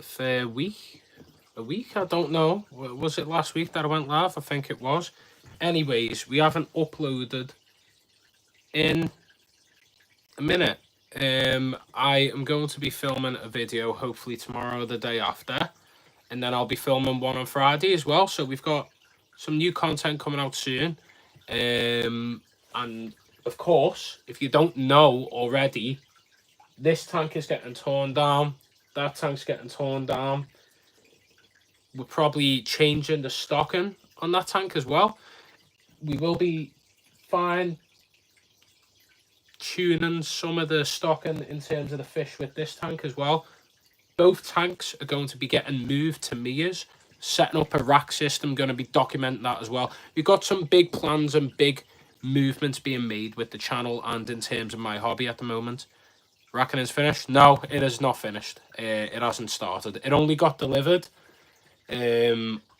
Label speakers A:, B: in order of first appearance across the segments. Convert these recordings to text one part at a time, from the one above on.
A: for a week. I don't know. Was it last week that I went live? I think it was. Anyways, we haven't uploaded in a minute. I am going to be filming a video hopefully tomorrow or the day after, and then I'll be filming one on Friday as well. So we've got some new content coming out soon. And of course, if you don't know already, this tank is getting torn down. That tank's getting torn down. We're probably changing the stocking on that tank as well. We will be fine tuning some of the stocking in terms of the fish with this tank as well. Both tanks are going to be getting moved to Mia's, setting up a rack system, going to be documenting that as well. We've got some big plans and big movements being made with the channel and in terms of my hobby at the moment. Racking is finished? No, it is not finished. It hasn't started. It only got delivered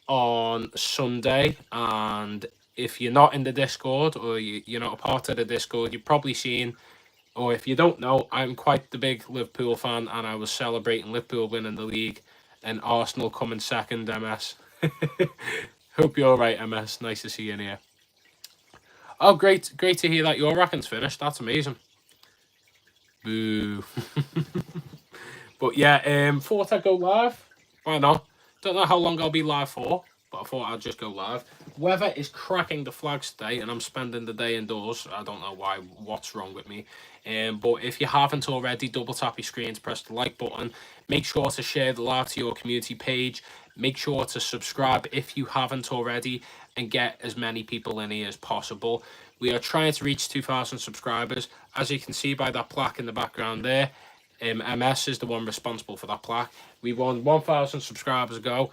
A: on Sunday, and if you're not in the Discord or you're not a part of the Discord, you've probably seen, or if you don't know, I'm quite the big Liverpool fan, and I was celebrating Liverpool winning the league and Arsenal coming second. MS. Hope you're all right, MS. Nice to see you in here. Oh, great to hear that your racking's finished. That's amazing. Boo. But yeah, thought I'd go live. Why not? Don't know how long I'll be live for, but I thought I'd just go live. Weather is cracking the flags today, and I'm spending the day indoors. I don't know why, what's wrong with me. But if you haven't already, double tap your screen to press the like button. Make sure to share the live to your community page. Make sure to subscribe if you haven't already, and get as many people in here as possible. We are trying to reach 2,000 subscribers. As you can see by that plaque in the background there, MS is the one responsible for that plaque. We won 1,000 subscribers ago,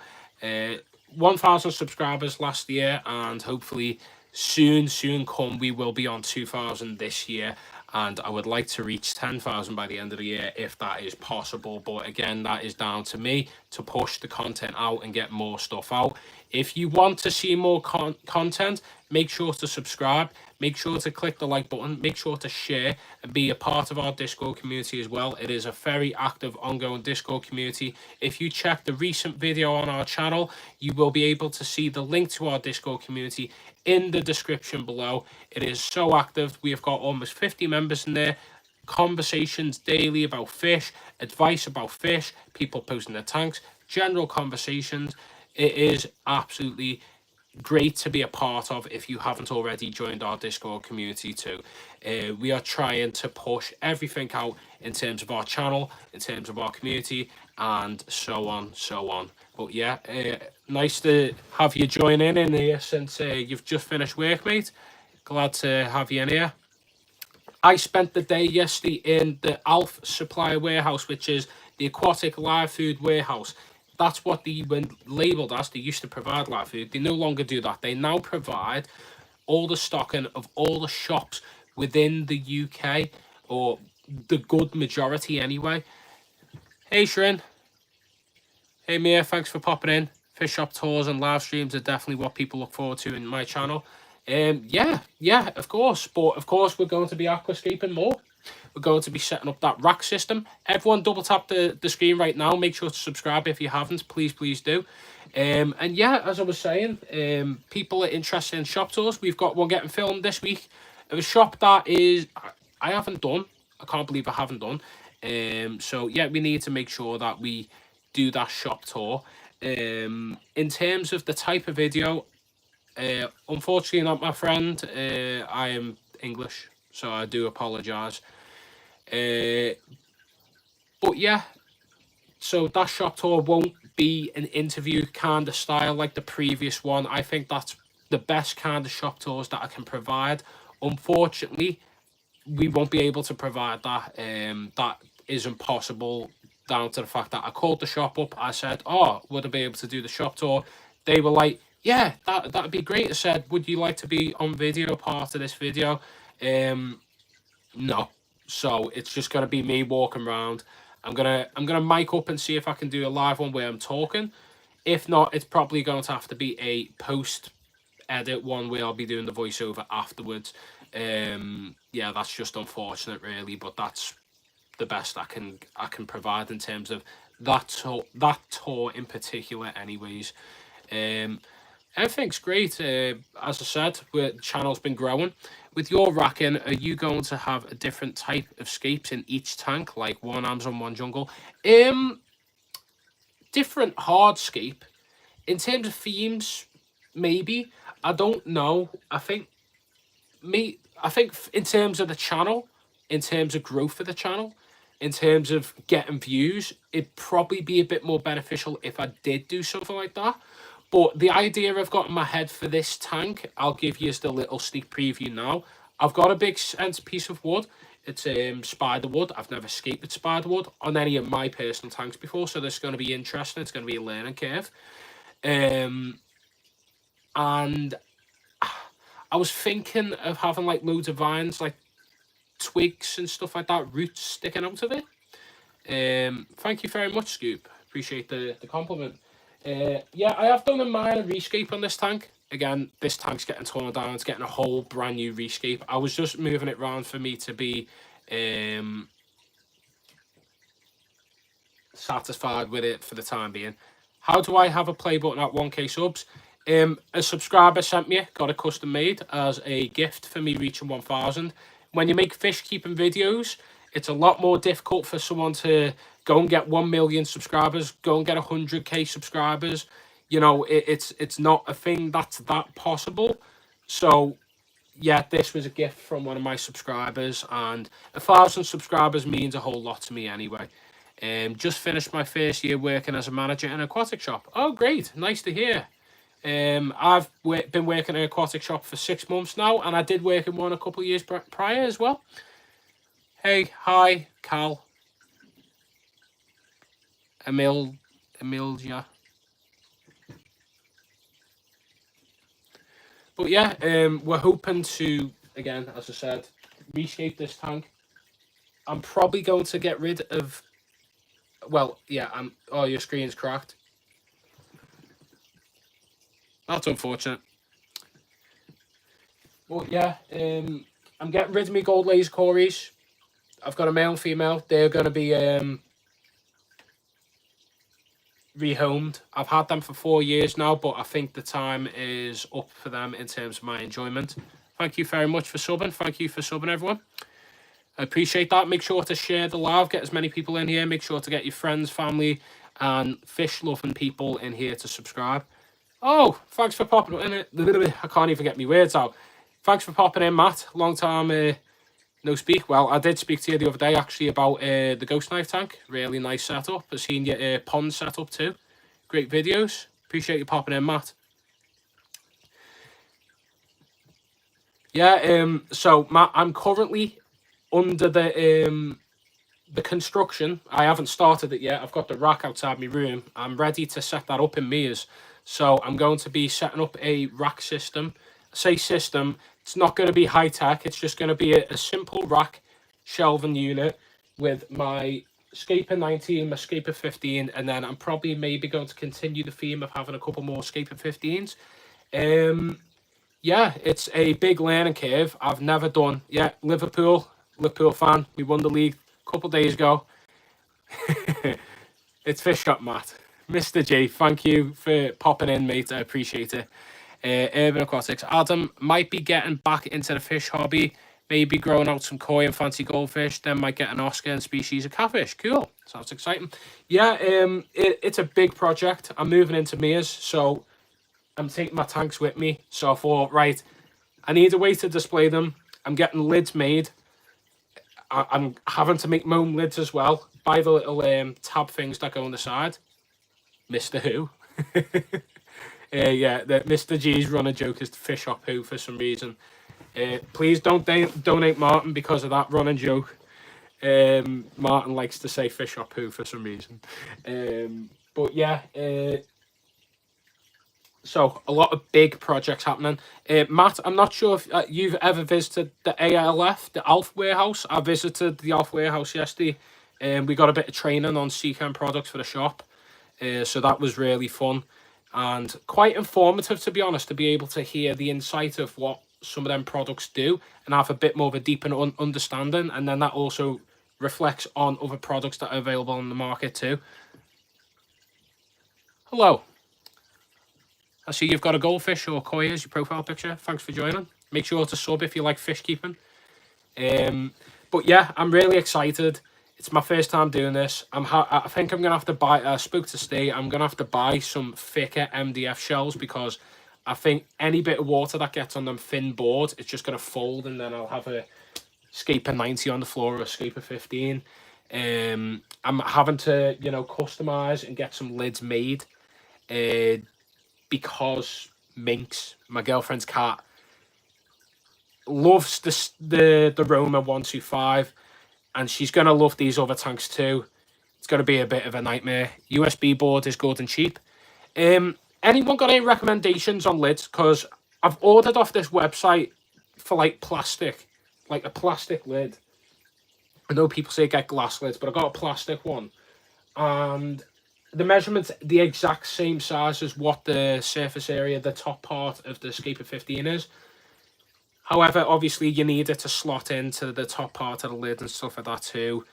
A: 1,000 subscribers last year, and hopefully soon come we will be on 2,000 this year, and I would like to reach 10,000 by the end of the year if that is possible. But again, that is down to me to push the content out and get more stuff out. If you want to see more content, make sure to subscribe, make sure to click the like button, make sure to share and be a part of our Discord community as well. It is a very active, ongoing Discord community. If you check the recent video on our channel, you will be able to see the link to our Discord community in the description below. It is so active. We have got almost 50 members in there. Conversations daily about fish, advice about fish, people posting their tanks, general conversations. It is absolutely great to be a part of if you haven't already joined our Discord community too. We are trying to push everything out in terms of our channel, in terms of our community, and so on. But yeah, nice to have you join in here since you've just finished work, mate. Glad to have you in here. I spent the day yesterday in the ALF Supplier Warehouse, which is the Aquatic Live Food Warehouse. That's what they were labelled as. They used to provide live food. They no longer do that. They now provide all the stocking of all the shops within the UK, or the good majority anyway. Hey, Shrin. Hey, Mia. Thanks for popping in. Fish shop tours and live streams are definitely what people look forward to in my channel. Yeah, of course. But of course, we're going to be aquascaping more. We're going to be setting up that rack system. Everyone double tap the screen right now. Make sure to subscribe if you haven't. Please do. And yeah, as I was saying, people are interested in shop tours. We've got one getting filmed this week. A shop that is I haven't done. I can't believe I haven't done. So yeah, we need to make sure that we do that shop tour. In terms of the type of video, unfortunately not, my friend. I am English, so I do apologise. But yeah, so that shop tour won't be an interview kind of style like the previous one. I think that's the best kind of shop tours that I can provide. Unfortunately, we won't be able to provide that. That isn't possible, down to the fact that I called the shop up. I said, oh, would I be able to do the shop tour? They were like, yeah, that'd be great. I said, would you like to be on video, part of this video? No. So it's just gonna be me walking around. I'm gonna mic up and see if I can do a live one where I'm talking. If not, it's probably going to have to be a post edit one where I'll be doing the voiceover afterwards. Yeah, that's just unfortunate really, but that's the best I can provide in terms of that tour in particular anyways. Everything's great. As I said, the channel's been growing. With your racking, are you going to have a different type of scapes in each tank, like one Amazon, one jungle? Different hardscape. In terms of themes, maybe. I don't know. I think in terms of the channel, in terms of growth for the channel, in terms of getting views, it'd probably be a bit more beneficial if I did do something like that. But the idea I've got in my head for this tank, I'll give you the little sneak preview now. I've got a big piece of wood. It's spider wood. I've never scaped with spider wood on any of my personal tanks before, so this is going to be interesting. It's going to be a learning curve. And I was thinking of having like loads of vines, like twigs and stuff like that, roots sticking out of it. Thank you very much, Scoop. Appreciate the compliment. Yeah, I have done a minor rescape on this tank. Again, this tank's getting torn down. It's getting a whole brand new rescape. I was just moving it around for me to be satisfied with it for the time being. How do I have a play button at 1k subs? A subscriber sent me, got a custom made as a gift for me reaching 1,000. When you make fish keeping videos, it's a lot more difficult for someone to go and get 1 million subscribers, go and get 100k subscribers. You know, it's not a thing that's that possible. So yeah, this was a gift from one of my subscribers, and 1,000 subscribers means a whole lot to me anyway. Just finished my first year working as a manager in an aquatic shop. Oh, great. Nice to hear. I've been working in an aquatic shop for 6 months now, and I did work in one a couple of years prior as well. Hey, hi, Cal. Emilia. But yeah, we're hoping to, again, as I said, reshape this tank. I'm probably going to get rid of, well, yeah, oh, your screen's cracked. That's unfortunate. Well, yeah, I'm getting rid of my gold laser cories. I've got a male and female. They're going to be rehomed. I've had them for 4 years now, but I think the time is up for them in terms of my enjoyment. Thank you very much for subbing. Thank you for subbing, everyone. I appreciate that. Make sure to share the live, get as many people in here. Make sure to get your friends, family, and fish-loving people in here to subscribe. Oh, thanks for popping in. I can't even get my words out. Thanks for popping in, Matt. Long time no speak. Well, I did speak to you the other day, actually, about the Ghost Knife tank. Really nice setup. I've seen your pond setup too. Great videos. Appreciate you popping in, Matt. Yeah, so, Matt, I'm currently under the construction. I haven't started it yet. I've got the rack outside my room. I'm ready to set that up in Mears. So I'm going to be setting up a rack system. I say system, it's not going to be high tech. It's just going to be a simple rack shelving unit with my Scaper 19, my Scaper 15, and then I'm probably maybe going to continue the theme of having a couple more Scaper 15s. Yeah, it's a big learning curve. I've never done. Yeah, Liverpool fan. We won the league a couple of days ago. It's Fish Shop Matt. Mr. J, thank you for popping in, mate. I appreciate it. Urban Aquatics. Adam might be getting back into the fish hobby. Maybe growing out some koi and fancy goldfish. Then might get an Oscar and species of catfish. Cool. Sounds exciting. Yeah, it's a big project. I'm moving into Mears, so I'm taking my tanks with me. So I thought, right, I need a way to display them. I'm getting lids made. I'm having to make my own lids as well. Buy the little tab things that go on the side. Mr. Who. Yeah, the Mr. G's running joke is Fish Shop Who for some reason. Please don't donate Martin because of that running joke. Martin likes to say Fish Shop Who for some reason. But yeah, so a lot of big projects happening. Matt, I'm not sure if you've ever visited the ALF, the Alf warehouse. I visited the Alf warehouse yesterday, and we got a bit of training on Seachem products for the shop. So that was really fun and quite informative, to be honest, to be able to hear the insight of what some of them products do and have a bit more of a deeper understanding. And then that also reflects on other products that are available on the market too. Hello. I see you've got a goldfish or koi as your profile picture. Thanks for joining. Make sure to sub if you like fish keeping. But yeah, I'm really excited. It's my first time doing this. I think I'm gonna have to buy. I spoke to Steve. I'm gonna have to buy some thicker MDF shells because I think any bit of water that gets on them thin boards, it's just gonna fold, and then I'll have a Scaper 90 on the floor or a Scaper 15. I'm having to, customize and get some lids made. Because Minx, my girlfriend's cat, loves the Roma 125, and she's gonna love these other tanks too. It's gonna be a bit of a nightmare. USB board is good and cheap. Anyone got any recommendations on lids? Because I've ordered off this website for like plastic, like a plastic lid. I know people say get glass lids, but I got a plastic one, and the measurements the exact same size as what the surface area, the top part of the Scaper 15 is. However, obviously you need it to slot into the top part of the lid and stuff like that too.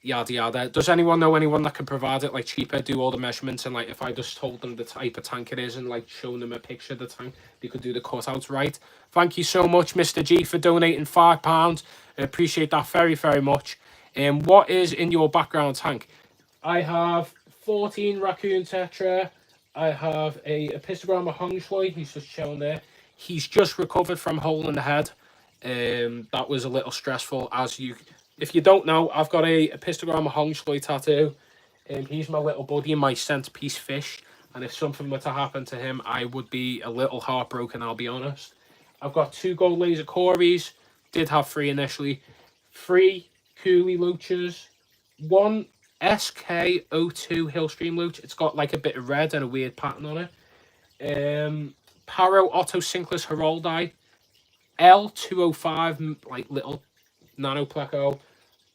A: Yada yada. Does anyone know anyone that can provide it like cheaper, do all the measurements, and like if I just told them the type of tank it is and like showing them a picture of the tank, they could do the cutouts right. Thank you so much, Mr. G, for donating £5. I appreciate that very, very much. What is in your background tank? I have 14 Raccoon Tetra. I have a Epistogramma Hongsloy. He's just chilling there. He's just recovered from hole in the head. That was a little stressful. If you don't know, I've got a Epistogramma Hongsloy tattoo. He's my little buddy, my centerpiece fish. And if something were to happen to him, I would be a little heartbroken, I'll be honest. I've got 2 gold laser Corys. Did have 3 initially. 3 Cooley Loaches. 1 SK02 Hillstream Loach. It's got like a bit of red and a weird pattern on it. Paro Otto Sinclair's Heroldi. L205, like little nano pleco.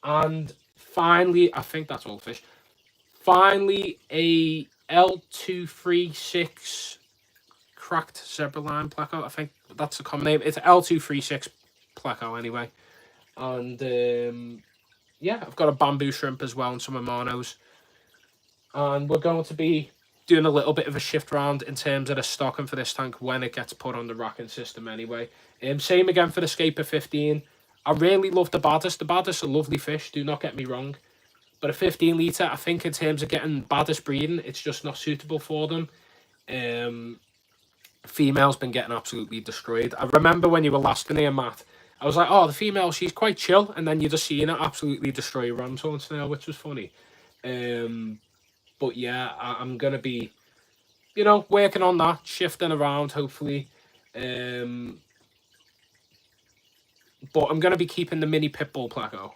A: And finally, I think that's all fish. Finally, a L236 cracked zebra line pleco. I think that's the common name. It's L236 pleco anyway. And yeah, I've got a bamboo shrimp as well and some Amanos. And we're going to be doing a little bit of a shift round in terms of the stocking for this tank when it gets put on the racking system anyway. Same again for the Scaper 15. I really love the Baddest. The Baddest are lovely fish, do not get me wrong. But a 15 litre, I think in terms of getting Baddest breeding, it's just not suitable for them. Female's been getting absolutely destroyed. I remember when you were last in here, Matt, I was like, oh, the female, she's quite chill. And then you're just seeing it absolutely destroy a Ramshorn snail, which was funny. But yeah, I'm going to be, working on that, shifting around, hopefully. But I'm going to be keeping the mini Pitbull Pleco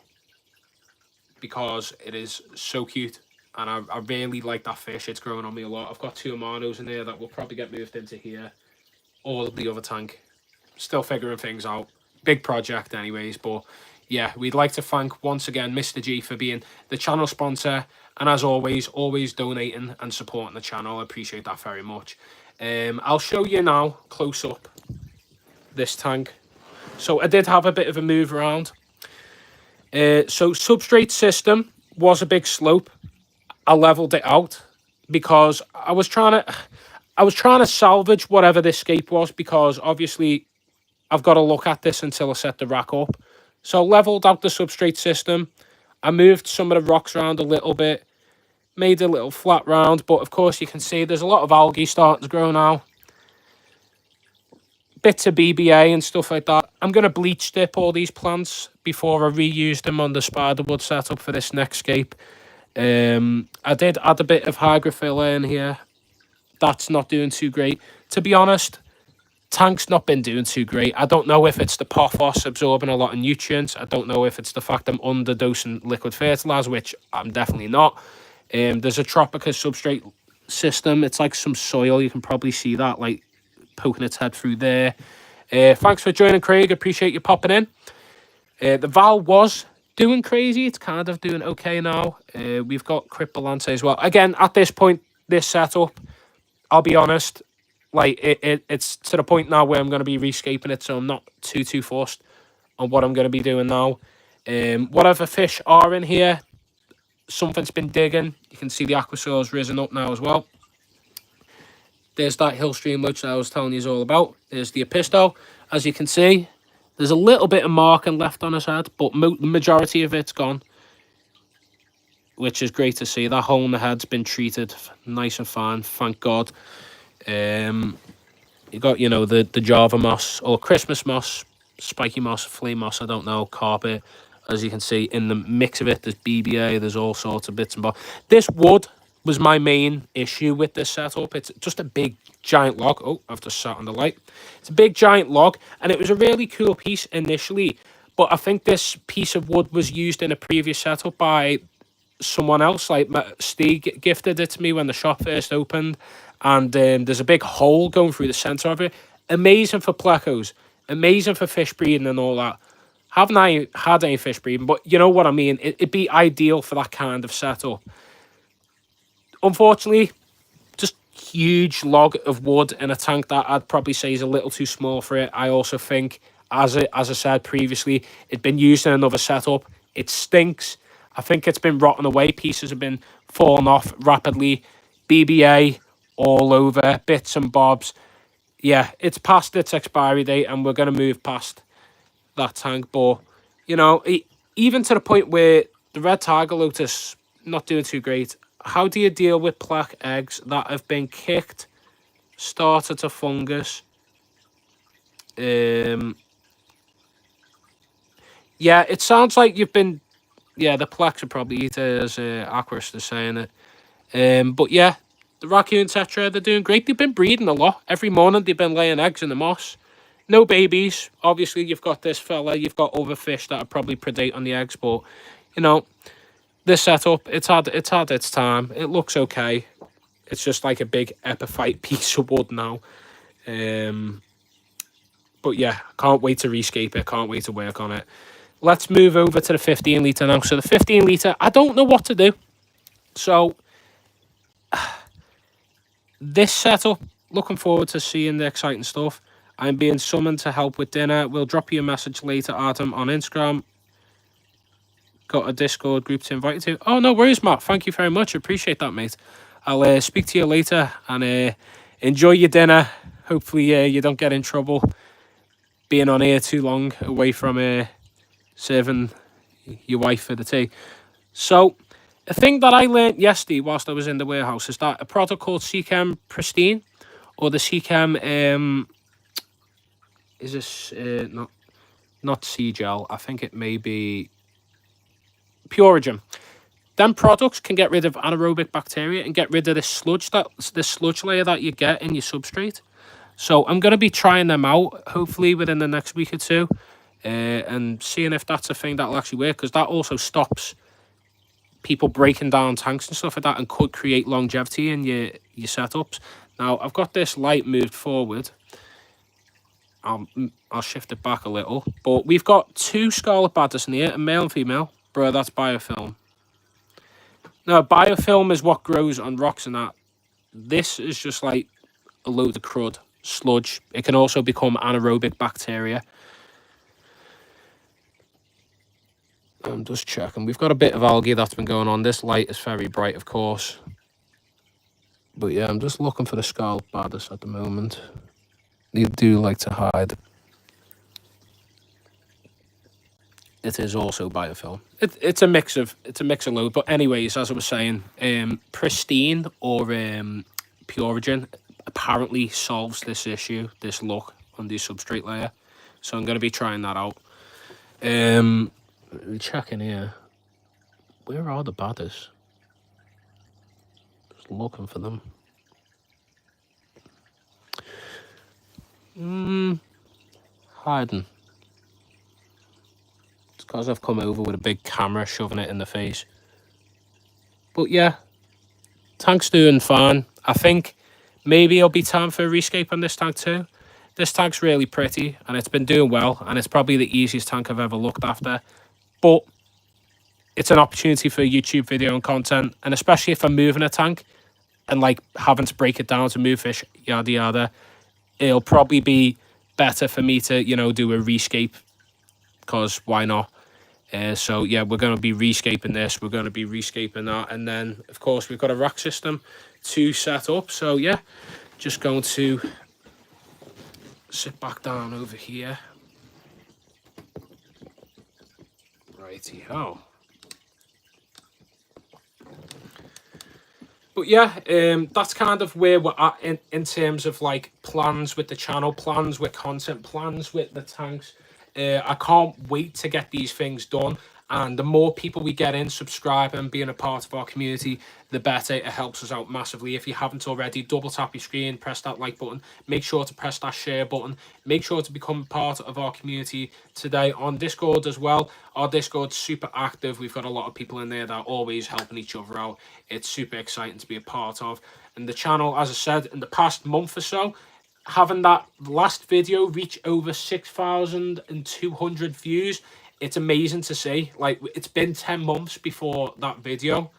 A: because it is so cute. And I really like that fish. It's growing on me a lot. I've got 2 Amanos in there that will probably get moved into here. Or the other tank. Still figuring things out. Big project anyways, but yeah, we'd like to thank once again Mr. G for being the channel sponsor, and as always donating and supporting the channel. I appreciate that very much. I'll show you now close up this tank. So I did have a bit of a move around. So substrate system was a big slope. I leveled it out because I was trying to salvage whatever this scape was, because obviously I've got to look at this until I set the rack up. So I leveled out the substrate system. I moved some of the rocks around a little bit. Made a little flat round. But of course you can see there's a lot of algae starting to grow now. Bits of BBA and stuff like that. I'm going to bleach strip all these plants before I reuse them on the spiderwood setup for this next scape. I did add a bit of hygrophila in here. That's not doing too great. To be honest, tank's not been doing too great. I don't know if it's the Pothos absorbing a lot of nutrients. I don't know if it's the fact I'm underdosing liquid fertilizer, which I'm definitely not. There's a Tropica substrate system. It's like some soil. You can probably see that, like, poking its head through there. Thanks for joining, Craig. Appreciate you popping in. The Val was doing crazy. It's kind of doing okay now. We've got Cryptolante as well. Again, at this point, this setup, I'll be honest, like it's to the point now where I'm going to be rescaping it, so I'm not too forced on what I'm going to be doing now. Whatever fish are in here, something's been digging. You can see the Aquasaur's risen up now as well. There's that hill stream which I was telling you all about. There's the Episto. As you can see, there's a little bit of marking left on his head, but majority of it's gone, which is great to see. That hole in the head's been treated nice and fine, thank God. You got, you know, the Java moss or Christmas moss, spiky moss, flea moss, I don't know, carpet. As you can see, in the mix of it, there's BBA, there's all sorts of bits and bobs. This wood was my main issue with this setup. It's just a big, giant log. Oh, I've just sat on the light. It's a big, giant log, and it was a really cool piece initially. But I think this piece of wood was used in a previous setup by someone else. Like Steve gifted it to me when the shop first opened, and there's a big hole going through the center of it. Amazing for plecos, amazing for fish breeding and all that. Haven't I had any fish breeding, but you know what I mean. It'd be ideal for that kind of setup. Unfortunately, just huge log of wood in a tank that I'd probably say is a little too small for it. I also think, as I said previously, it'd been used in another setup. It stinks. I think it's been rotting away. Pieces have been falling off rapidly. BBA all over, bits and bobs. Yeah, it's past its expiry date, and we're going to move past that tank. But, you know, even to the point where the red tiger lotus not doing too great. How do you deal with plaque eggs that have been kicked, started to fungus? Yeah, it sounds like you've been... Yeah, the plaques are probably eaten, as Aquarist is saying it. But yeah, the raccoon tetra, they're doing great. They've been breeding a lot. Every morning they've been laying eggs in the moss. No babies. Obviously, you've got this fella. You've got other fish that are probably predate on the eggs. But, you know, this setup, it's had its time. It looks okay. It's just like a big epiphyte piece of wood now. But yeah, can't wait to rescape it. Can't wait to work on it. Let's move over to the 15 litre now. So the 15 litre, I don't know what to do. So this setup, looking forward to seeing the exciting stuff. I'm being summoned to help with dinner. We'll drop you a message later, Adam, on Instagram. Got a Discord group to invite you to. Oh, no worries, Matt. Thank you very much. Appreciate that, mate. I'll speak to you later, and enjoy your dinner. Hopefully you don't get in trouble being on here too long away from serving your wife for the tea. So, a thing that I learned yesterday whilst I was in the warehouse is that a product called Seachem Pristine, or the Seachem, is this, not Sea Gel, I think it may be Purigen. Them products can get rid of anaerobic bacteria and get rid of this sludge layer that you get in your substrate. So I'm going to be trying them out, hopefully within the next week or two, and seeing if that's a thing that'll actually work, because that also stops people breaking down tanks and stuff like that, and could create longevity in your setups. Now, I've got this light moved forward. I'll shift it back a little. But we've got two scarlet badders in here, a male and female. Bro, that's biofilm. No, biofilm is what grows on rocks and that. This is just like a load of crud, sludge. It can also become anaerobic bacteria. I'm just checking. We've got a bit of algae that's been going on. This light is very bright, of course. But yeah, I'm just looking for the scarlet badders at the moment. They do like to hide. It is also biofilm. It's a mix of load. But anyways, as I was saying, Pristine or Purigen apparently solves this issue, this look on the substrate layer. So I'm going to be trying that out. Checking here. Where are the badders? Just looking for them. Hiding. It's because I've come over with a big camera shoving it in the face. But yeah, tank's doing fine. I think maybe it'll be time for a rescape on this tank too. This tank's really pretty and it's been doing well, and it's probably the easiest tank I've ever looked after. But it's an opportunity for YouTube video and content, and especially if I'm moving a tank and like having to break it down to move fish, yada yada, it'll probably be better for me to, you know, do a rescape, because why not? So yeah, we're going to be rescaping this, we're going to be rescaping that, and then of course we've got a rack system to set up. So yeah, just going to sit back down over here. Righty-ho. But yeah, that's kind of where we're at in terms of like plans with the channel, plans with content, plans with the tanks. I can't wait to get these things done. And the more people we get in, subscribing, being a part of our community, the better. It helps us out massively. If you haven't already, double tap your screen, press that like button. Make sure to press that share button. Make sure to become part of our community today on Discord as well. Our Discord's super active. We've got a lot of people in there that are always helping each other out. It's super exciting to be a part of. And the channel, as I said, in the past month or so, having that last video reach over 6,200 views, it's amazing to see. Like, it's been 10 months before that video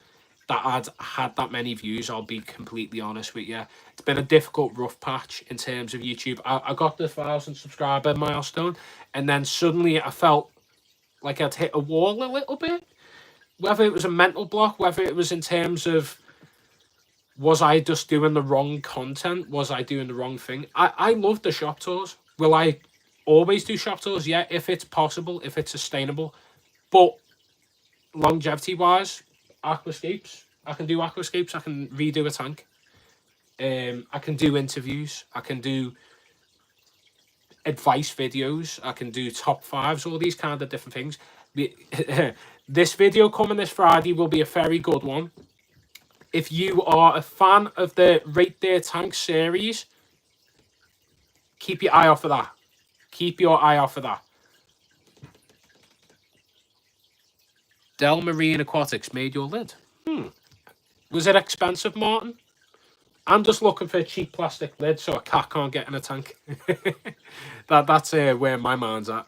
A: that I'd had that many views, I'll be completely honest with you. It's been a difficult, rough patch in terms of YouTube. I got the 1,000 subscriber milestone, and then suddenly I felt like I'd hit a wall a little bit. Whether it was a mental block, whether it was in terms of, was I just doing the wrong content? Was I doing the wrong thing? I love the shop tours. Will I always do shop tours? Yeah, if it's possible, if it's sustainable. But longevity-wise, aquascapes. I can do aquascapes. I can redo a tank. I can do interviews. I can do advice videos. I can do top fives, all these kind of different things. This video coming this Friday will be a very good one. If you are a fan of the Rate Their Tank series, keep your eye out for that. Keep your eye out for that. Del Marine Aquatics made your lid. Was it expensive, Martin? I'm just looking for a cheap plastic lid so a cat can't get in a tank. That's where my mind's at.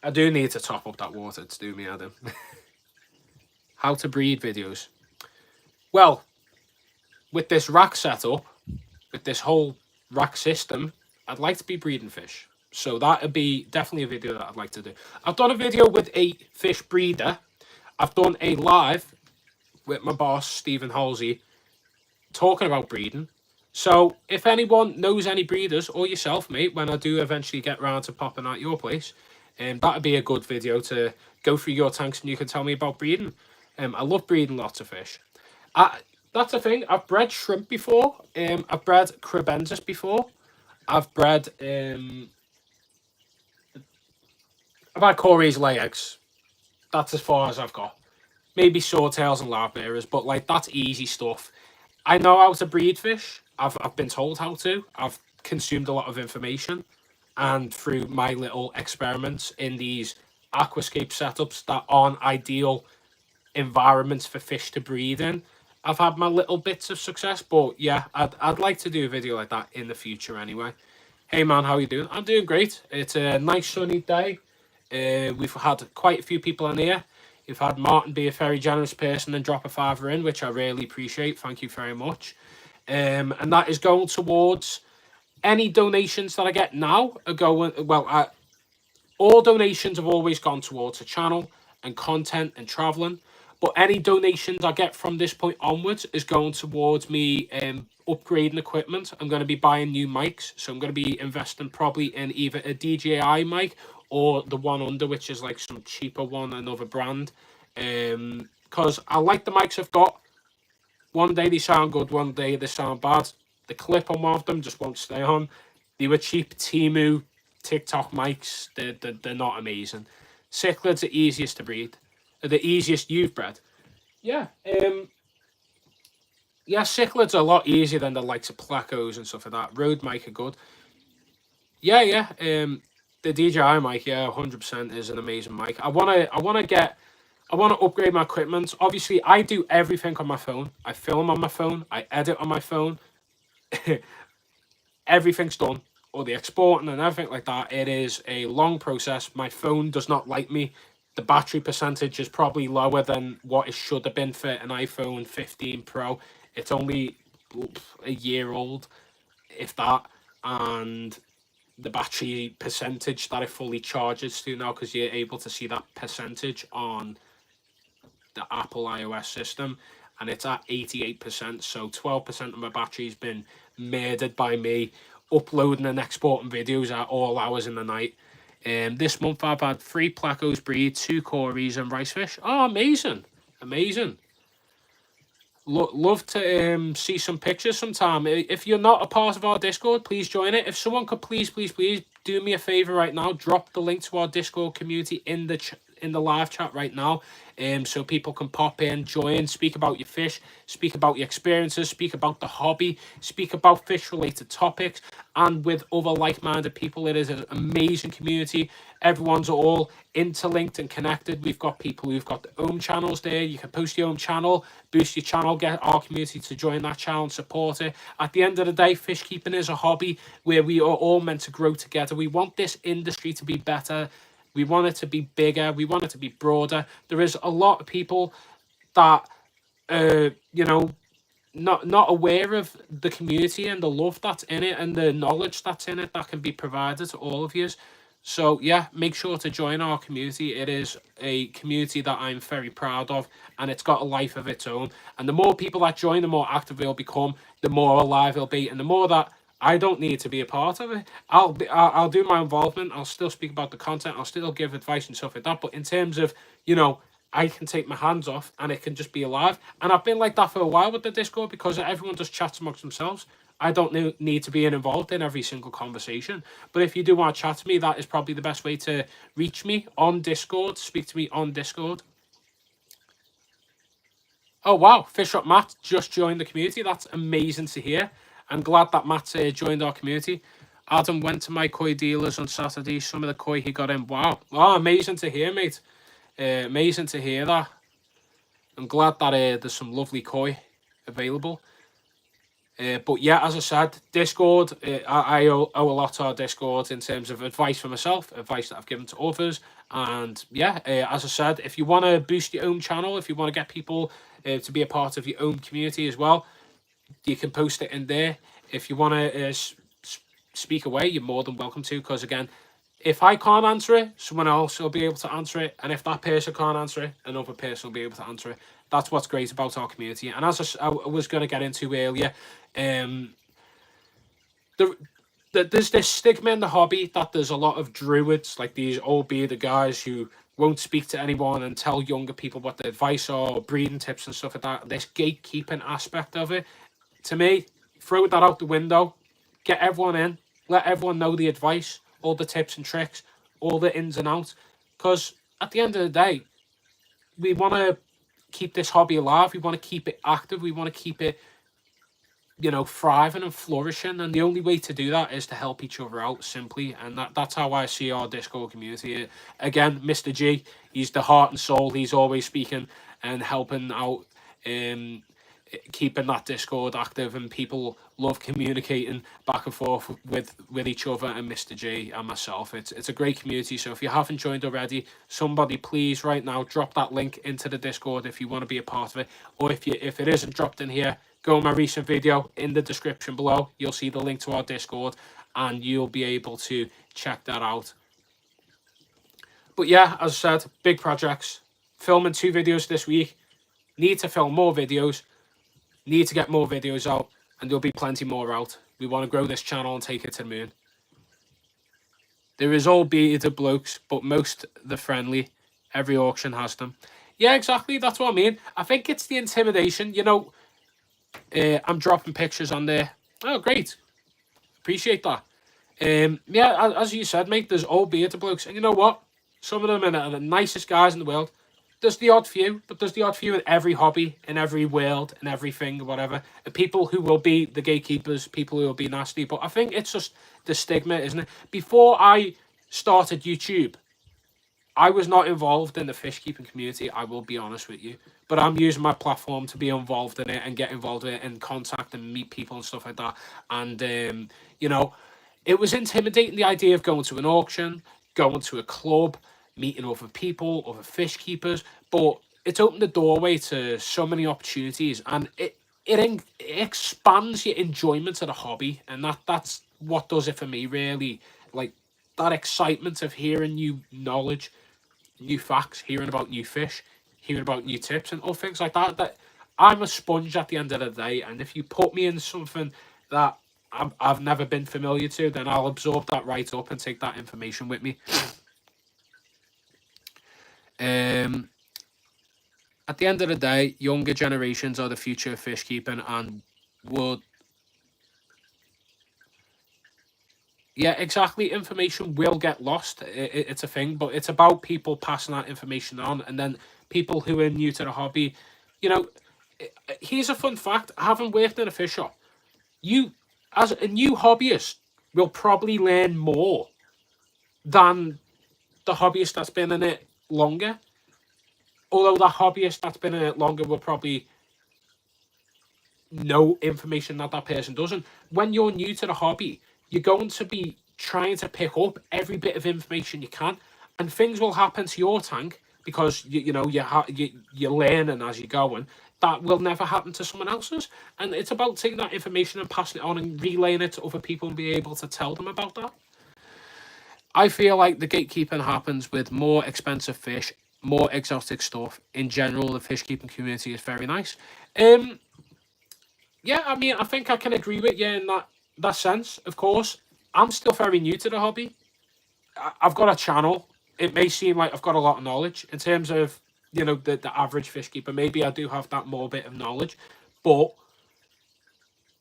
A: I do need to top up that water to do me, Adam. How to breed videos. Well, with this rack setup, with this whole rack system, I'd like to be breeding fish. So that would be definitely a video that I'd like to do. I've done a video with a fish breeder. I've done a live with my boss, Stephen Halsey, talking about breeding. So if anyone knows any breeders, or yourself, mate, when I do eventually get round to popping at your place, that would be a good video to go through your tanks and you can tell me about breeding. I love breeding lots of fish. That's the thing. I've bred shrimp before. I've bred crebensis before. I've bred... I've had Corey's lay eggs. That's as far as I've got. Maybe swordtails and live bearers, but like that's easy stuff. I know how to breed fish. I've been told how to. I've consumed a lot of information. And through my little experiments in these aquascape setups that aren't ideal environments for fish to breed in, I've had my little bits of success. But yeah, I'd like to do a video like that in the future anyway. Hey man, how you doing? I'm doing great. It's a nice sunny day. We've had quite a few people in here. You've had Martin be a very generous person and drop a $5 in, which I really appreciate. Thank you very much. And that is going towards any donations that I get now are going, well, all donations have always gone towards the channel and content and traveling. But any donations I get from this point onwards is going towards me upgrading equipment. I'm going to be buying new mics. So I'm going to be investing probably in either a DJI mic or the one under, which is like some cheaper one, another brand. Because I like the mics I've got. One day they sound good, one day they sound bad. The clip on one of them just won't stay on. They were cheap Temu TikTok mics. They're not amazing. Cichlids are easiest to breed. The easiest you've bred. Yeah. Yeah, cichlids are a lot easier than the likes of plecos and stuff like that. Rode mic are good. Yeah. The DJI mic, yeah, 100% is an amazing mic. I wanna upgrade my equipment. Obviously, I do everything on my phone. I film on my phone. I edit on my phone. Everything's done. All the exporting and everything like that. It is a long process. My phone does not like me. The battery percentage is probably lower than what it should have been for an iPhone 15 Pro. It's only a year old, if that. And the battery percentage that it fully charges to now, because you're able to see that percentage on the Apple iOS system, and it's at 88%. So 12% of my battery's been murdered by me uploading and exporting videos at all hours in the night. This month I've had 3 Placos breed, 2 Corys and rice fish. Oh, amazing. Amazing. Love to see some pictures sometime. If you're not a part of our Discord, please join it. If someone could please do me a favor right now, drop the link to our Discord community in the live chat right now, so people can pop in, join, speak about your fish, speak about your experiences, speak about the hobby, speak about fish related topics, and with other like-minded people. It is an amazing community. Everyone's all interlinked and connected. We've got people who've got their own channels there. You can post your own channel, boost your channel, get our community to join that channel and support it. At the end of the day, fish keeping is a hobby where we are all meant to grow together. We want this industry to be better. We want it to be bigger. We want it to be broader. There is a lot of people that, you know, not aware of the community and the love that's in it and the knowledge that's in it that can be provided to all of you. So yeah, make sure to join our community. It is a community that I'm very proud of, and it's got a life of its own. And the more people that join, the more active it'll become, the more alive it'll be, and the more that I don't need to be a part of it. I'll do my involvement. I'll still speak about the content. I'll still give advice and stuff like that. But in terms of, you know, I can take my hands off and it can just be alive. And I've been like that for a while with the Discord, because everyone just chats amongst themselves. I don't need to be involved in every single conversation. But if you do want to chat to me, that is probably the best way to reach me on Discord. Speak to me on Discord. Oh, wow. Fish Up Matt just joined the community. That's amazing to hear. I'm glad that Matt joined our community. Adam went to my koi dealers on Saturday. Some of the koi he got in. Wow. Oh, amazing to hear, mate. Amazing to hear that. I'm glad that there's some lovely koi available. But yeah, as I said, Discord, I owe a lot to our Discord in terms of advice for myself, advice that I've given to others. And yeah, as I said, if you want to boost your own channel, if you want to get people to be a part of your own community as well, you can post it in there. If you want to speak away, you're more than welcome to, because again, if I can't answer it, someone else will be able to answer it. And if that person can't answer it, another person will be able to answer it. That's what's great about our community. And as I was going to get into earlier, there's this stigma in the hobby that there's a lot of druids, like these old bearded guys who won't speak to anyone and tell younger people what the advice are, or breeding tips and stuff like that. This gatekeeping aspect of it, to me, throw that out the window, get everyone in, let everyone know the advice, all the tips and tricks, all the ins and outs. Because at the end of the day, we want to keep this hobby alive. We want to keep it active. We want to keep it, you know, thriving and flourishing. And the only way to do that is to help each other out, simply. And that's how I see our Discord community. Again, Mr. G, he's the heart and soul. He's always speaking and helping out, keeping that Discord active, and people love communicating back and forth with each other and Mr. G and myself. It's a great community. So if you haven't joined already, somebody please right now drop that link into the Discord if you want to be a part of it. Or if it isn't dropped in here, go on my recent video in the description below. You'll see the link to our Discord and you'll be able to check that out. But yeah, as I said, big projects. Filming 2 videos this week. Need to film more videos. Need to get more videos out, and there'll be plenty more out. We want to grow this channel and take it to the moon. There is all bearded blokes, but most the friendly. Every auction has them. Yeah, exactly. That's what I mean. I think it's the intimidation. You know, I'm dropping pictures on there. Oh, great. Appreciate that. Yeah, as you said, mate, there's all bearded blokes. And you know what? Some of them are the nicest guys in the world. There's the odd few, but there's the odd few in every hobby, in every world, in everything, whatever. The people who will be the gatekeepers, people who will be nasty. But I think it's just the stigma, isn't it? Before I started YouTube, I was not involved in the fish keeping community, I will be honest with you. But I'm using my platform to be involved in it and get involved in it and contact and meet people and stuff like that. And, you know, it was intimidating, the idea of going to an auction, going to a club, meeting other people, other fish keepers, but it's opened the doorway to so many opportunities, and it expands your enjoyment of the hobby, and that's what does it for me, really. that excitement of hearing new knowledge, new facts, hearing about new fish, hearing about new tips and all things like that. That I'm a sponge at the end of the day, and if you put me in something that I've never been familiar to, then I'll absorb that right up and take that information with me. At the end of the day, younger generations are the future of fish keeping, and would yeah, exactly. Information will get lost. It's a thing, but it's about people passing that information on, and then people who are new to the hobby. You know, here's a fun fact: having worked in a fish shop, you, as a new hobbyist, will probably learn more than the hobbyist that's been in it longer. Although the hobbyist that's been in it longer will probably know information that that person doesn't. When you're new to the hobby, you're going to be trying to pick up every bit of information you can, and things will happen to your tank because you're learning as you're going. That will never happen to someone else's, and it's about taking that information and passing it on and relaying it to other people and be able to tell them about that. I feel like the gatekeeping happens with more expensive fish, more exotic stuff. In general, the fish keeping community is very nice. Yeah, I mean, I think I can agree with you in that sense. Of course, I'm still very new to the hobby. I've got a channel. It may seem like I've got a lot of knowledge in terms of the average fish keeper. Maybe I do have that more bit of knowledge, but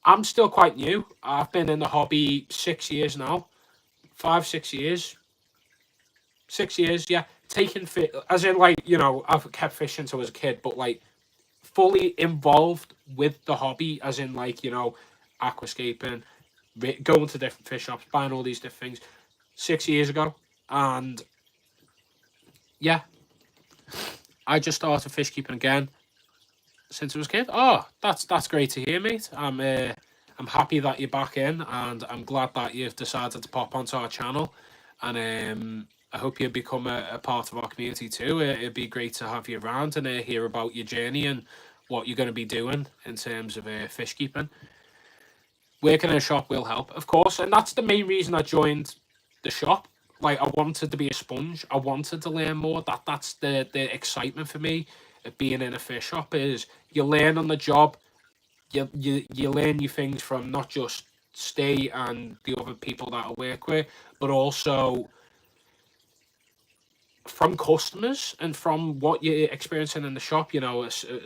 A: I'm still quite new. I've been in the hobby 6 years now, 5 6 years, 6 years. Yeah, taking fish as in I've kept fishing since I was a kid, but like fully involved with the hobby, as in aquascaping, going to different fish shops, buying all these different things 6 years ago. And yeah, I just started fish keeping again since I was a kid. Oh, that's great to hear, mate. I'm happy that you're back in, and I'm glad that you've decided to pop onto our channel. And I hope you become a part of our community too. It'd be great to have you around and hear about your journey and what you're going to be doing in terms of fish keeping. Working in a shop will help, of course, and that's the main reason I joined the shop. Like, I wanted to be a sponge. I wanted to learn more. That's the excitement for me of being in a fish shop, is you learn on the job. You learn new things from not just Stay and the other people that I work with, but also from customers and from what you're experiencing in the shop.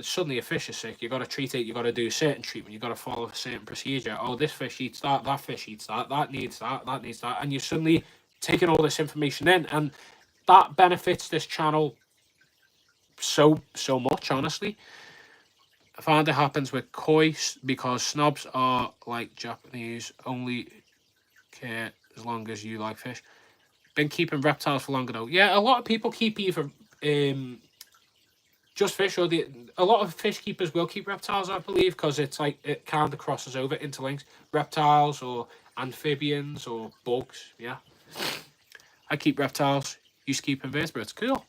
A: Suddenly a fish is sick, you got to treat it, you got to do certain treatment, you got to follow a certain procedure. Oh, this fish eats that fish eats that needs that needs that, and you're suddenly taking all this information in, and that benefits this channel so much, honestly. I find it happens with koi because snobs are like Japanese, only care as long as you like fish. Been keeping reptiles for longer though. Yeah, a lot of people keep either just fish, or a lot of fish keepers will keep reptiles, I believe, because it's like it kind of crosses over, interlinks reptiles or amphibians or bugs. Yeah, I keep reptiles. Used to keep invertebrates. Cool.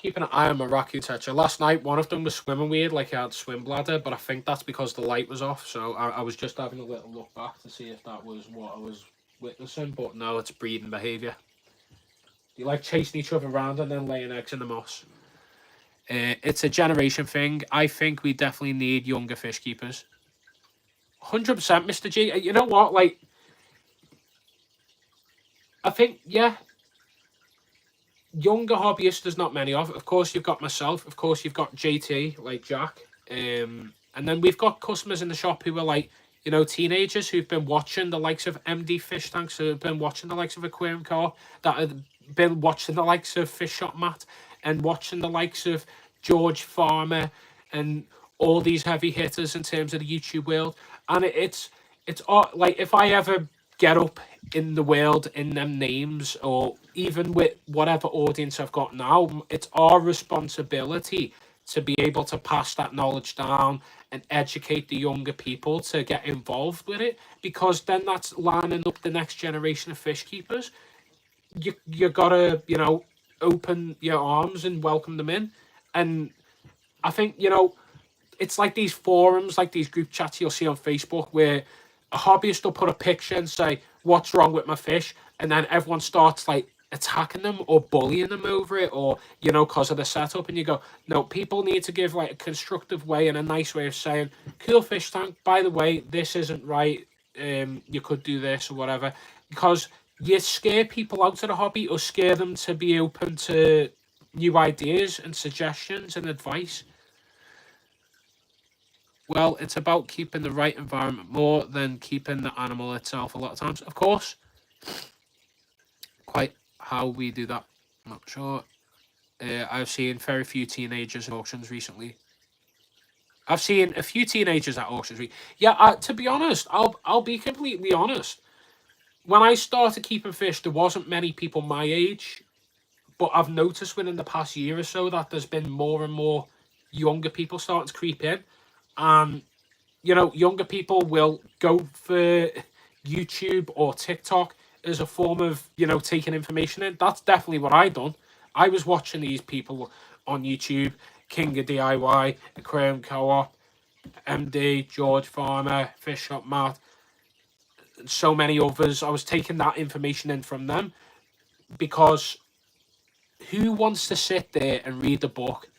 A: Keeping an eye on my raccoon catcher. Last night, one of them was swimming weird, like he had swim bladder, but I think that's because the light was off. So I was just having a little look back to see if that was what I was witnessing, but no, it's breeding behaviour. You like chasing each other around and then laying eggs in the moss. It's a generation thing. I think we definitely need younger fish keepers. 100%, Mr. G. You know what? Like, I think, yeah, younger hobbyists there's not many of. Of course, you've got myself. Of course, you've got JT, like Jack. And then we've got customers in the shop who are like, teenagers who've been watching the likes of MD Fish Tanks, who've been watching the likes of Aquarium Co, that have been watching the likes of Fish Shop Matt, and watching the likes of George Farmer, and all these heavy hitters in terms of the YouTube world. And it's like, if I ever get up in the world in them names, or even with whatever audience I've got now, it's our responsibility to be able to pass that knowledge down and educate the younger people to get involved with it, because then that's lining up the next generation of fish keepers. You gotta open your arms and welcome them in. And I think, it's like these forums, like these group chats you'll see on Facebook where a hobbyist will put a picture and say, what's wrong with my fish? And then everyone starts like attacking them or bullying them over it, or, because of the setup. And you go, no, people need to give like a constructive way and a nice way of saying, cool fish tank, by the way, this isn't right. You could do this or whatever. Because you scare people out of the hobby or scare them to be open to new ideas and suggestions and advice. Well, it's about keeping the right environment more than keeping the animal itself a lot of times. Of course, quite how we do that, I'm not sure. I've seen very few teenagers at auctions recently. I've seen a few teenagers at auctions. Yeah, to be honest, I'll be completely honest. When I started keeping fish, there wasn't many people my age, but I've noticed within the past year or so that there's been more and more younger people starting to creep in. And, younger people will go for YouTube or TikTok as a form of, taking information in. That's definitely what I done. I was watching these people on YouTube, King of DIY, Aquarium Co-op, MD, George Farmer, Fish Shop Matt, and so many others. I was taking that information in from them because who wants to sit there and read the book?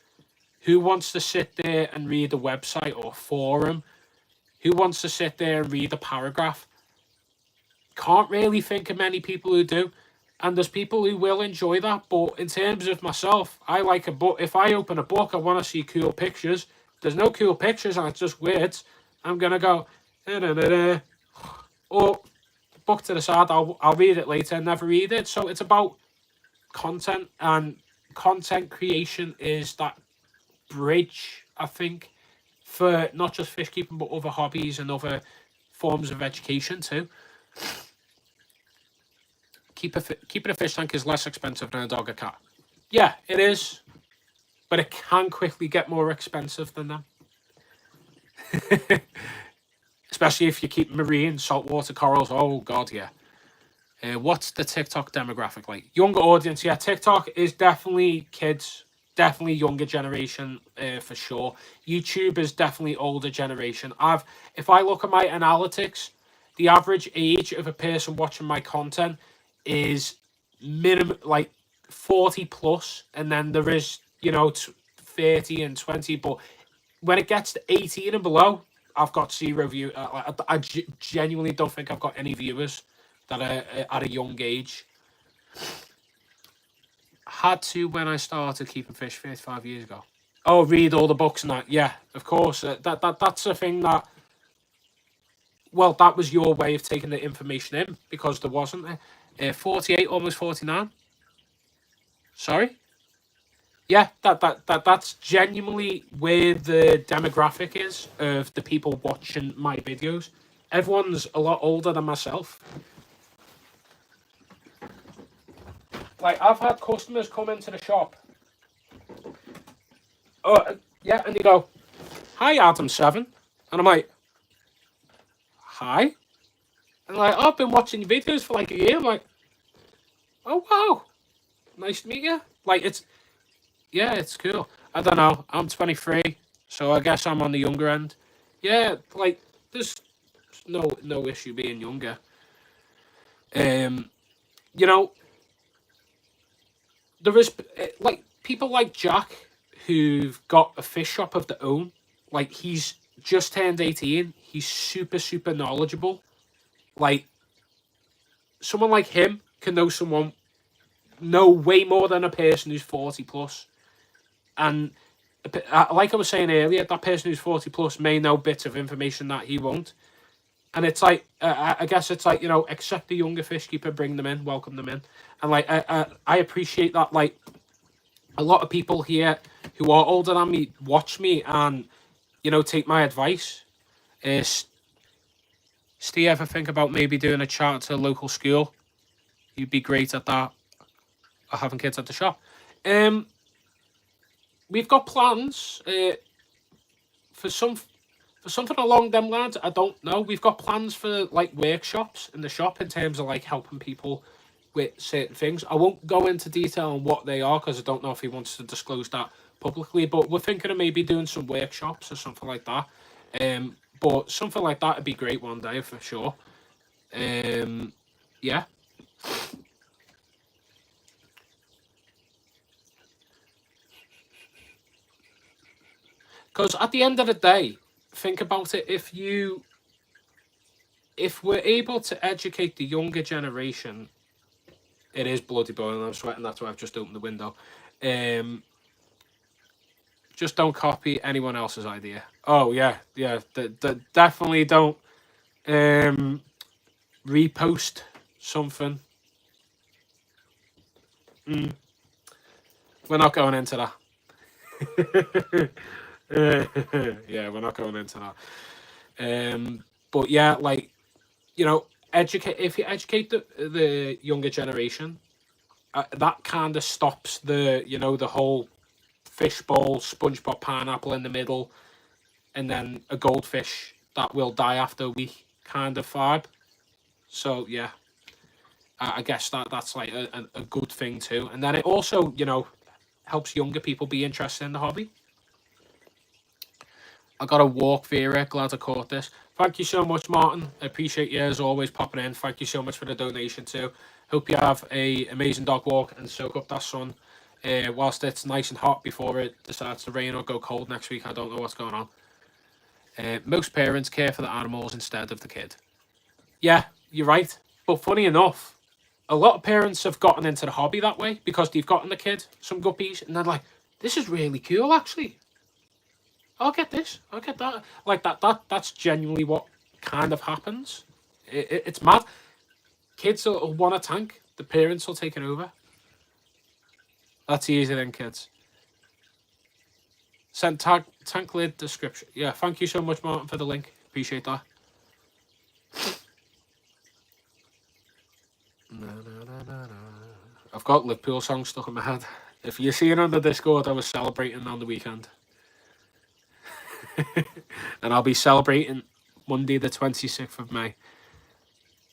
A: Who wants to sit there and read a website or forum? Who wants to sit there and read a paragraph? Can't really think of many people who do. And there's people who will enjoy that. But in terms of myself, I like a book. If I open a book, I want to see cool pictures. If there's no cool pictures and it's just words, I'm going to go, or book to the side, I'll read it later and never read it. So it's about content, and content creation is that bridge, I think, for not just fish keeping but other hobbies and other forms of education too. Keeping a fish tank is less expensive than a dog or cat. Yeah, it is, but it can quickly get more expensive than them. Especially if you keep marine saltwater corals. Oh god, yeah. What's the TikTok demographic like? Younger audience, yeah. TikTok is definitely kids. Definitely younger generation, for sure. YouTube is definitely older generation. If I look at my analytics, the average age of a person watching my content is minimum like 40 plus, and then there is 30 and 20. But when it gets to 18 and below, I've got zero view. I genuinely don't think I've got any viewers that are at a young age. Had to when I started keeping fish 35 years ago. Oh, read all the books and that. Yeah, of course. That's a thing that. Well, that was your way of taking the information in because there wasn't 48, almost 49. Sorry. Yeah, that's genuinely where the demographic is of the people watching my videos. Everyone's a lot older than myself. Like, I've had customers come into the shop. Oh, yeah, and they go, hi, Adam7. And I'm like, hi? And like, oh, I've been watching your videos for like a year. I'm like, oh, wow. Nice to meet you. Like, it's cool. I don't know. I'm 23, so I guess I'm on the younger end. Yeah, like, there's no issue being younger. There is like people like Jack who've got a fish shop of their own. Like, he's just turned 18. He's super knowledgeable. Like, someone like him can know way more than a person who's 40 plus. And like I was saying earlier, that person who's 40 plus may know bits of information that he won't. And it's like, I guess it's like, accept the younger fish keeper, bring them in, welcome them in. And like, I appreciate that, like, a lot of people here who are older than me watch me and, take my advice. Steve, ever think about maybe doing a chat to a local school? You'd be great at that. Or having kids at the shop. We've got plans for something along them lines. I don't know. We've got plans for like workshops in the shop in terms of like helping people with certain things. I won't go into detail on what they are because I don't know if he wants to disclose that publicly, but we're thinking of maybe doing some workshops or something like that. But something like that would be great one day for sure. Yeah. Because at the end of the day, think about it. If we're able to educate the younger generation, it is bloody boiling. I'm sweating. That's why I've just opened the window. Just don't copy anyone else's idea. Oh yeah, yeah. Definitely don't repost something. We're not going into that. Yeah, we're not going into that. But yeah, like, you know, educate. If you educate the younger generation, that kind of stops the the whole fishbowl, SpongeBob pineapple in the middle, and then a goldfish that will die after a week kind of vibe. So yeah, I guess that's like a good thing too. And then it also helps younger people be interested in the hobby. I got a walk, Vera. Glad I caught this. Thank you so much, Martin. I appreciate you as always popping in. Thank you so much for the donation too. Hope you have a amazing dog walk and soak up that sun whilst it's nice and hot before it decides to rain or go cold next week. I don't know what's going on. Most parents care for the animals instead of the kid. Yeah, you're right. But funny enough, a lot of parents have gotten into the hobby that way because they've gotten the kid some guppies and they're like, this is really cool actually. I'll get this. I'll get that. Like that's genuinely what kind of happens. It's mad. Kids will want a tank. The parents will take it over. That's easy then, kids. Send tank lid description. Yeah, thank you so much, Martin, for the link. Appreciate that. I've got Liverpool songs stuck in my head. If you see it on the Discord, I was celebrating on the weekend. And I'll be celebrating Monday the 26th of May.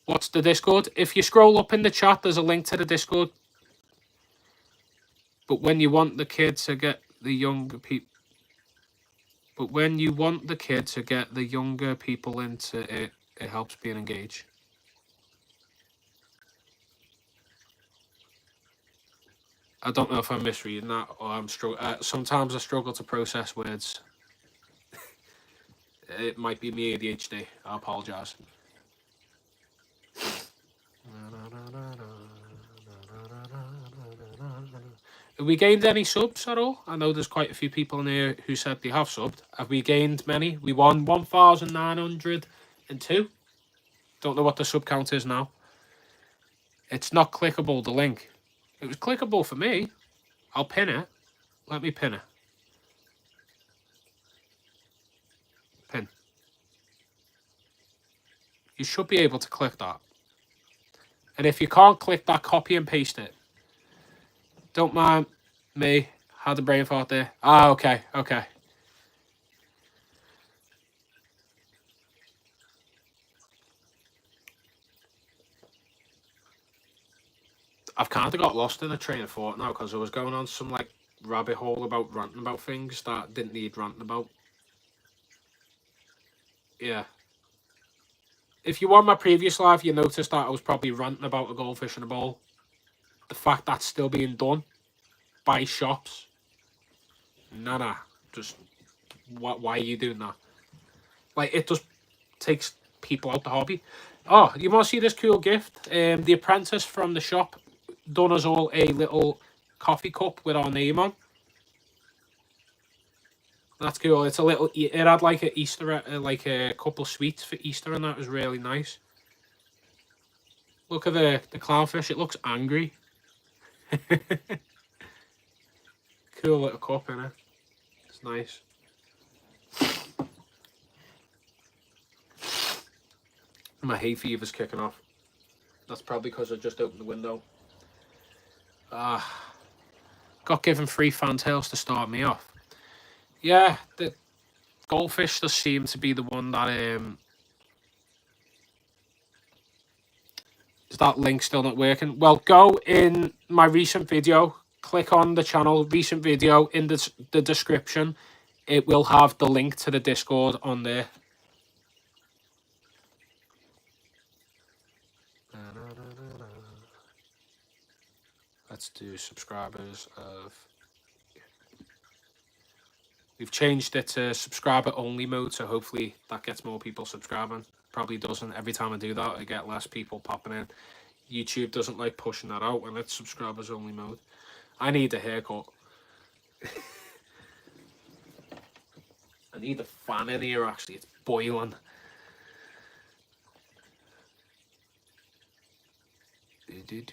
A: What's the Discord? If you scroll up in the chat, there's a link to the Discord. But when you want the kid to get the younger people... But when you want the kid to get the younger people into it, it helps being engaged. I don't know if I'm misreading that or I'm struggling. Sometimes I struggle to process words. It might be me ADHD. I apologise. Have we gained any subs at all? I know there's quite a few people in here who said they have subbed. Have we gained many? We won 1,902. Don't know what the sub count is now. It's not clickable, the link. It was clickable for me. I'll pin it. Let me pin it. Pin. You should be able to click that. And if you can't click that, copy and paste it. Don't mind me. Had the brain fart there. Ah, okay, okay. I've kind of got lost in a train of thought now because I was going on some like rabbit hole about ranting about things that didn't need ranting about. Yeah. If you were on my previous live, you noticed that I was probably ranting about a goldfish in a bowl. The fact that's still being done by shops. Nah. Just why are you doing that? Like, it just takes people out the hobby. Oh, you want to see this cool gift? The apprentice from the shop done us all a little coffee cup with our name on. That's cool. It's a little. It had like a Easter, like a couple sweets for Easter, and that was really nice. Look at the clownfish. It looks angry. Cool little cup, innit? It's nice. My hay fever's kicking off. That's probably because I just opened the window. Got given 3 fantails to start me off. Yeah, the goldfish does seem to be the one that Is that link still not working? Well, go in my recent video, click on the channel, recent video, in the description. It will have the link to the Discord on there. Let's do subscribers of... We've changed it to subscriber only mode, so hopefully that gets more people subscribing. Probably doesn't. Every time I do that, I get less people popping in. YouTube doesn't like pushing that out when it's subscribers only mode. I need a haircut. I need a fan in here, actually. It's boiling. Do.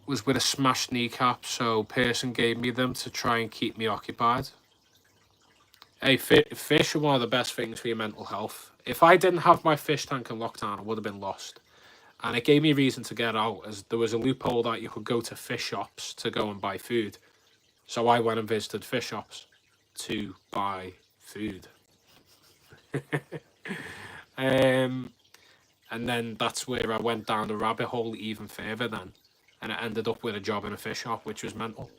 A: Was with a smashed kneecap, so person gave me them to try and keep me occupied. Hey, fish are one of the best things for your mental health. If I didn't have my fish tank in lockdown, I would have been lost. And it gave me a reason to get out, as there was a loophole that you could go to fish shops to go and buy food. So I went and visited fish shops to buy food. And then that's where I went down the rabbit hole even further then. And I ended up with a job in a fish shop, which was mental.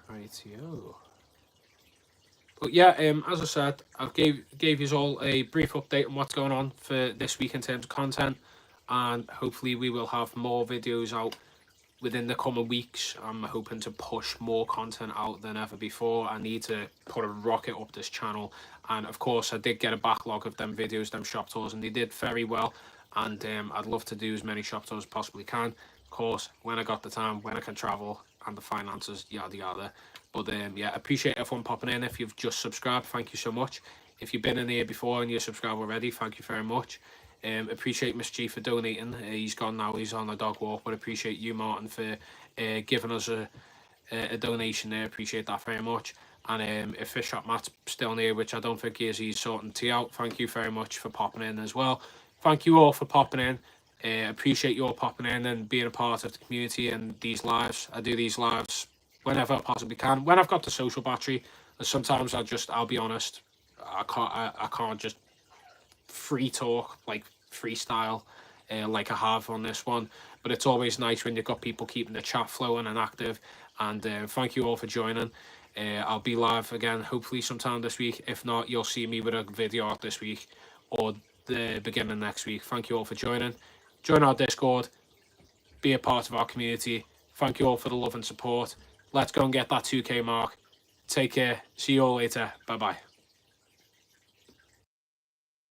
A: Rightio. But yeah, as I said, I gave you all a brief update on what's going on for this week in terms of content, and hopefully we will have more videos out within the coming weeks. I'm hoping to push more content out than ever before. I need to put a rocket up this channel, and of course I did get a backlog of them videos, them shop tours, and they did very well, and I'd love to do as many shop tours as possibly can. Of course, when I got the time, when I can travel, and the finances, yada yada. But yeah, appreciate everyone popping in. If you've just subscribed, thank you so much. If you've been in here before and you're subscribed already, thank you very much. Appreciate Miss G for donating. He's gone now, he's on a dog walk, but appreciate you, Martin, for giving us a donation there. Appreciate that very much. And if Fish Shop Matt's still here, which I don't think he is, he's sorting tea out. Thank you very much for popping in as well. Thank you all for popping in. Appreciate you all popping in and being a part of the community and these lives. I do these lives whenever I possibly can. When I've got the social battery, sometimes I'll be honest, I can't just free talk, like freestyle, like I have on this one. But it's always nice when you've got people keeping the chat flowing and active. And thank you all for joining. I'll be live again, hopefully sometime this week. If not, you'll see me with a video out this week or the beginning next week. Thank you all for joining. Join our Discord. Be a part of our community. Thank you all for the love and support. Let's go and get that 2K mark. Take care. See you all later. Bye-bye.